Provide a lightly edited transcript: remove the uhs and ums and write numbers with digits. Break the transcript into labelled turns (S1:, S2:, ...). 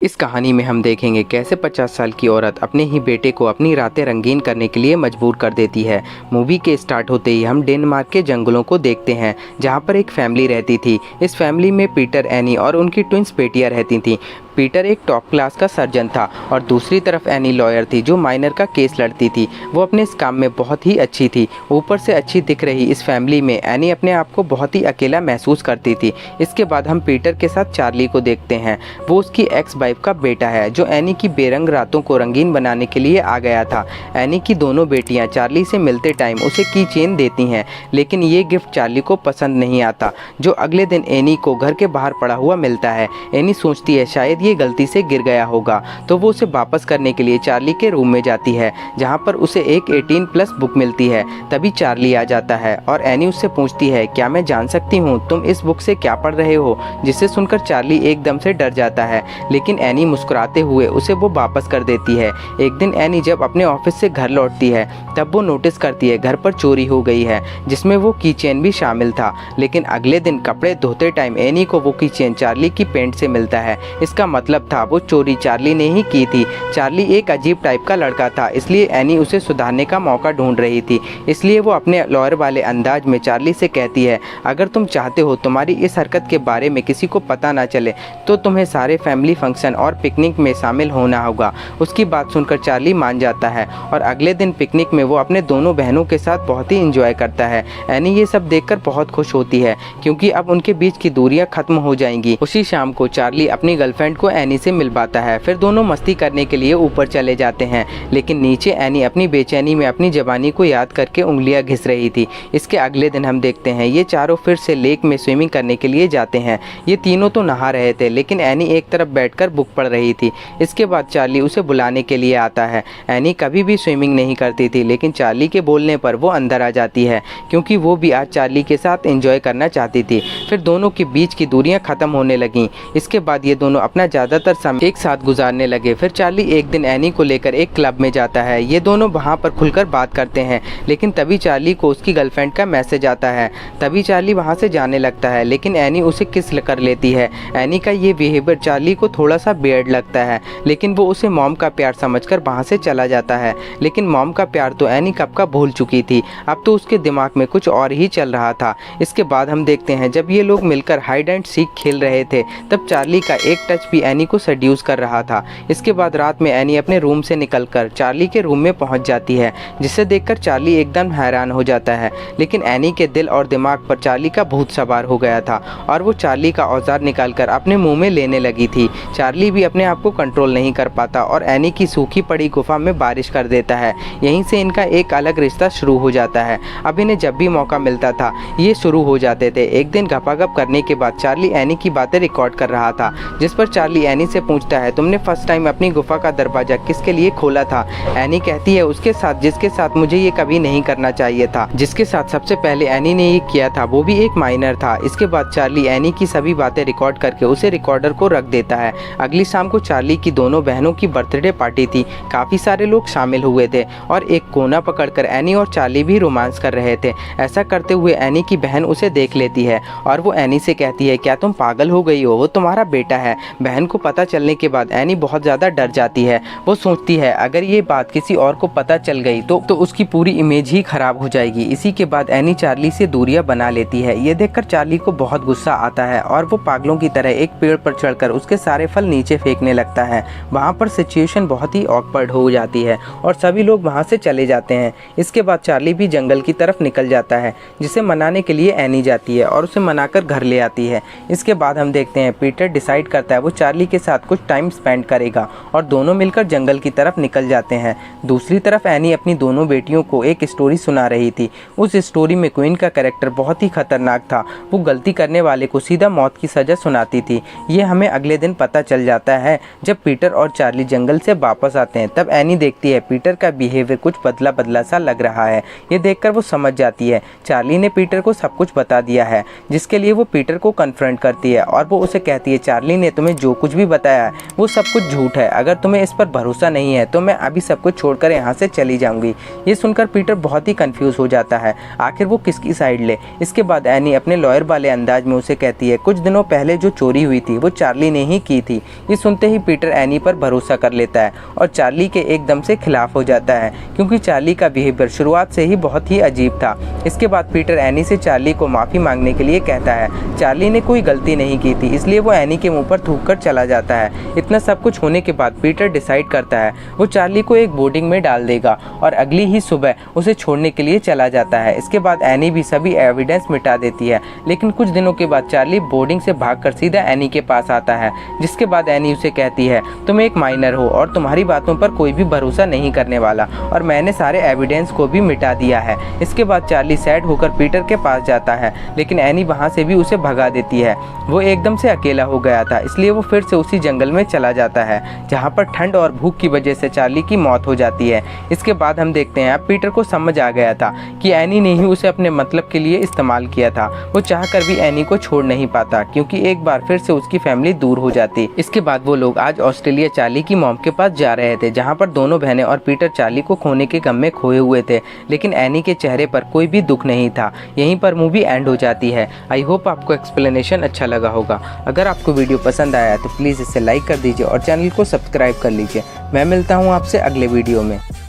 S1: इस कहानी में हम देखेंगे कैसे 50 साल की औरत अपने ही बेटे को अपनी रातें रंगीन करने के लिए मजबूर कर देती है। मूवी के स्टार्ट होते ही हम डेनमार्क के जंगलों को देखते हैं जहां पर एक फैमिली रहती थी। इस फैमिली में पीटर, एनी और उनकी ट्विंस बेटियां रहती थीं। पीटर एक टॉप क्लास का सर्जन था और दूसरी तरफ एनी लॉयर थी जो माइनर का केस लड़ती थी। वो अपने इस काम में बहुत ही अच्छी थी। ऊपर से अच्छी दिख रही इस फैमिली में एनी अपने आप को बहुत ही अकेला महसूस करती थी। इसके बाद हम पीटर के साथ चार्ली को देखते हैं। वो उसकी एक्स वाइफ का बेटा है जो एनी की बेरंग रातों को रंगीन बनाने के लिए आ गया था। एनी की दोनों बेटियां चार्ली से मिलते टाइम उसे की चेन देती हैं, लेकिन ये गिफ्ट चार्ली को पसंद नहीं आता, जो अगले दिन एनी को घर के बाहर पड़ा हुआ मिलता है। एनी सोचती है शायद ये गलती से गिर गया होगा, तो वो उसे वापस करने के लिए चार्ली के रूम में जाती है जहाँ पर उसे एक 18+ बुक मिलती है। तभी चार्ली आ जाता है और एनी उससे पूछती है, क्या मैं जान सकती हूँ तुम इस बुक से क्या पढ़ रहे हो? जिसे सुनकर चार्ली एकदम से डर जाता है, लेकिन एनी मुस्कुराते हुए उसे वो वापस कर देती है। एक दिन एनी जब अपने ऑफिस से घर लौटती है तब वो नोटिस करती है घर पर चोरी हो गई है, जिसमें वो की चेन भी शामिल था। लेकिन अगले दिन कपड़े धोते टाइम एनी को वो की चेन चार्ली की पेंट से मिलता है। इसका मतलब था वो चोरी चार्ली ने ही की थी। चार्ली एक अजीब टाइप का लड़का था, इसलिए एनी उसे सुधारने का मौका ढूंढ रही थी। इसलिए वो अपने लॉयर वाले अंदाज में चार्ली से कहती है, अगर तुम चाहते हो तुम्हारी इस हरकत के बारे में किसी को पता ना चले तो तुम्हें सारे फैमिली फंक्शन और पिकनिक में शामिल होना होगा। उसकी बात सुनकर चार्ली मान जाता है और अगले दिन पिकनिक में वो अपने दोनों बहनों के साथ बहुत ही इंजॉय करता है। एनी ये सब देखकर बहुत खुश होती है क्योंकि अब उनके बीच की दूरियां खत्म हो जाएंगी। उसी शाम को चार्ली अपनी गर्लफ्रेंड को एनी से मिलवाता है। फिर दोनों मस्ती करने के लिए ऊपर चले जाते हैं, लेकिन नीचे एनी अपनी बेचैनी में अपनी जवानी को याद करके उंगलियां घिस रही थी। इसके अगले दिन हम देखते हैं ये चारों फिर से लेक में स्विमिंग करने के लिए जाते हैं। ये तीनों तो नहा रहे थे, लेकिन एनी एक तरफ बैठकर बुक पढ़ रही थी। इसके बाद चार्ली उसे बुलाने के लिए आता है। एनी कभी भी स्विमिंग नहीं करती थी, लेकिन चार्ली के बोलने पर वो अंदर आ जाती है क्योंकि वो भी आज चार्ली के साथ एंजॉय करना चाहती थी। फिर दोनों के बीच की दूरियां खत्म होने लगीं। इसके बाद ये दोनों अपना ज़्यादातर समय एक साथ गुजारने लगे। फिर चार्ली एक दिन एनी को लेकर एक क्लब में जाता है। ये दोनों वहाँ पर खुलकर बात करते हैं, लेकिन तभी चार्ली को उसकी गर्लफ्रेंड का मैसेज आता है। तभी चार्ली वहाँ से जाने लगता है, लेकिन एनी उसे किस कर लेती है। एनी का ये बिहेवियर चार्ली को थोड़ा सा वियर्ड लगता है, लेकिन वो उसे मॉम का प्यार समझकर वहाँ से चला जाता है। लेकिन मॉम का प्यार तो एनी कब का भूल चुकी थी, अब तो उसके दिमाग में कुछ और ही चल रहा था। इसके बाद हम देखते हैं जब ये लोग मिलकर हाइड एंड सीक खेल रहे थे तब चार्ली का एक टच भी एनी को सेड्यूस कर रहा था। इसके बाद रात में एनी अपने रूम से निकलकर चार्ली के रूम में पहुंच जाती है, जिसे देखकर चार्ली एकदम हैरान हो जाता है। लेकिन एनी के दिल और दिमाग पर चार्ली का भूत सवार हो गया था और वो चार्ली का औजार निकालकर अपने मुंह में लेने लगी थी। चार्ली भी अपने आप को कंट्रोल नहीं कर पाता और एनी की सूखी पड़ी गुफा में बारिश कर देता है। यहीं से इनका एक अलग रिश्ता शुरू हो जाता है। अब इन्हें जब भी मौका मिलता था ये शुरू हो जाते थे। एक दिन गपागप करने के बाद चार्ली एनी की बातें रिकॉर्ड कर रहा था, जिस पर चार्ली एनी से पूछता है, तुमने फर्स्ट टाइम अपनी गुफा का दरवाजा किसके लिए खोला था? एनी कहती है, उसके साथ जिसके साथ मुझे ये कभी नहीं करना चाहिए था। जिसके साथ सबसे पहले एनी ने ये किया था वो भी एक माइनर था। इसके बाद चार्ली एनी की सभी बातें रिकॉर्ड करके उसे रिकॉर्डर को रख देता है। अगली शाम को चार्ली की दोनों बहनों की बर्थडे पार्टी थी। काफी सारे लोग शामिल हुए थे और एक कोना पकड़कर एनी और चार्ली भी रोमांस कर रहे थे। ऐसा करते हुए एनी की बहन उसे देख लेती है और वो एनी से कहती है, क्या तुम पागल हो गई हो? वो तुम्हारा बेटा है। बहन को पता चलने के बाद एनी बहुत ज्यादा डर जाती है। वो सोचती है अगर ये बात किसी और को पता चल गई तो उसकी पूरी इमेज ही खराब हो जाएगी। इसी के बाद एनी चार्ली से दूरियां बना लेती है। ये देखकर चार्ली को बहुत गुस्सा आता है और वो पागलों की तरह एक पेड़ पर चढ़कर उसके सारे फल नीचे फेंकने लगता है। वहाँ पर सिचुएशन बहुत ही ऑकवर्ड हो जाती है और सभी लोग वहाँ से चले जाते हैं। इसके बाद चार्ली भी जंगल की तरफ निकल जाता है, जिसे मनाने के लिए एनी जाती है और उसे मनाकर घर ले आती है। इसके बाद हम देखते हैं पीटर डिसाइड करता है वो चार्ली के साथ कुछ टाइम स्पेंड करेगा और दोनों मिलकर जंगल की तरफ निकल जाते हैं। दूसरी तरफ एनी अपनी दोनों बेटियों को एक स्टोरी सुना रही थी। उस स्टोरी में क्वीन का कैरेक्टर बहुत ही खतरनाक था। वो गलती करने वाले को सीधा मौत की सजा सुनाती थी। ये हमें अगले दिन पता चल जाता है जब पीटर और चार्ली जंगल से वापस आते हैं। तब एनी देखती है पीटर का बिहेवियर कुछ बदला बदला सा लग रहा है। ये देखकर वो समझ जाती है चार्ली ने पीटर को सब कुछ बता दिया है, जिसके लिए वो पीटर को कन्फ्रंट करती है और वो उसे कहती है, चार्ली ने तुम्हें जो कुछ भी बताया है वो सब कुछ झूठ है। अगर तुम्हें इस पर भरोसा नहीं है तो मैं अभी सब कुछ छोड़कर यहाँ से चली जाऊँगी। ये सुनकर पीटर बहुत ही कन्फ्यूज़ हो जाता है, आखिर वो किसकी साइड ले। इसके बाद एनी अपने लॉयर वाले अंदाज में उसे कहती है कुछ दिनों पहले जो चोरी हुई थी वो चार्ली ने ही की थी। ये सुनते ही पीटर एनी पर भरोसा कर लेता है और चार्ली के एकदम से खिलाफ हो जाता है, क्योंकि चार्ली का बिहेवियर शुरुआत से ही बहुत ही अजीब था। इसके बाद पीटर एनी से चार्ली को माफ़ी मांगने के लिए कहता है। चार्ली ने कोई गलती नहीं की थी, इसलिए वो एनी के मुंह पर थूक कर चला जाता है। इतना सब कुछ होने के बाद पीटर डिसाइड करता है वो चार्ली को एक बोर्डिंग में डाल देगा और अगली ही सुबह उसे छोड़ने के लिए चला जाता है। इसके बाद एनी भी सभी एविडेंस मिटा देती है, लेकिन कुछ दिनों के बाद चार्ली बोर्डिंग से भागकर सीधा एनी के पास आता है, जिसके बाद एनी उसे कहती है तुम एक माइनर हो और तुम्हारी बातों पर कोई भी भरोसा नहीं करने वाला और मैंने सारे एविडेंस को भी मिटा दिया है। इसके बाद चार्ली सैड होकर पीटर के पास जाता है, लेकिन एनी वहाँ से भी उसे भगा देती है। वो एकदम से अकेला हो गया था, इसलिए वो फिर से उसी जंगल में चला जाता है जहाँ पर ठंड और भूख की वजह से चार्ली की मौत हो जाती है। इसके बाद हम देखते हैं अब पीटर को समझ आ गया था कि एनी ने ही उसे अपने मतलब के लिए इस्तेमाल किया था। वो चाहकर भी एनी को छोड़ नहीं पाता, क्योंकि एक बार फिर से उसकी फैमिली दूर हो जाती। इसके बाद वो लोग आज ऑस्ट्रेलिया चार्ली की मॉम के पास जा रहे थे, जहाँ पर दोनों बहनें और पीटर चार्ली को खोने के गम में खोए हुए थे, लेकिन एनी के चेहरे पर कोई भी दुख नहीं था। यहीं पर मूवी एंड हो जाती है। आई होप आपको एक्सप्लेनेशन अच्छा लगा होगा। अगर आपको वीडियो पसंद आया तो प्लीज़ इसे लाइक कर दीजिए और चैनल को सब्सक्राइब कर लीजिए। मैं मिलता हूँ आपसे अगले वीडियो में।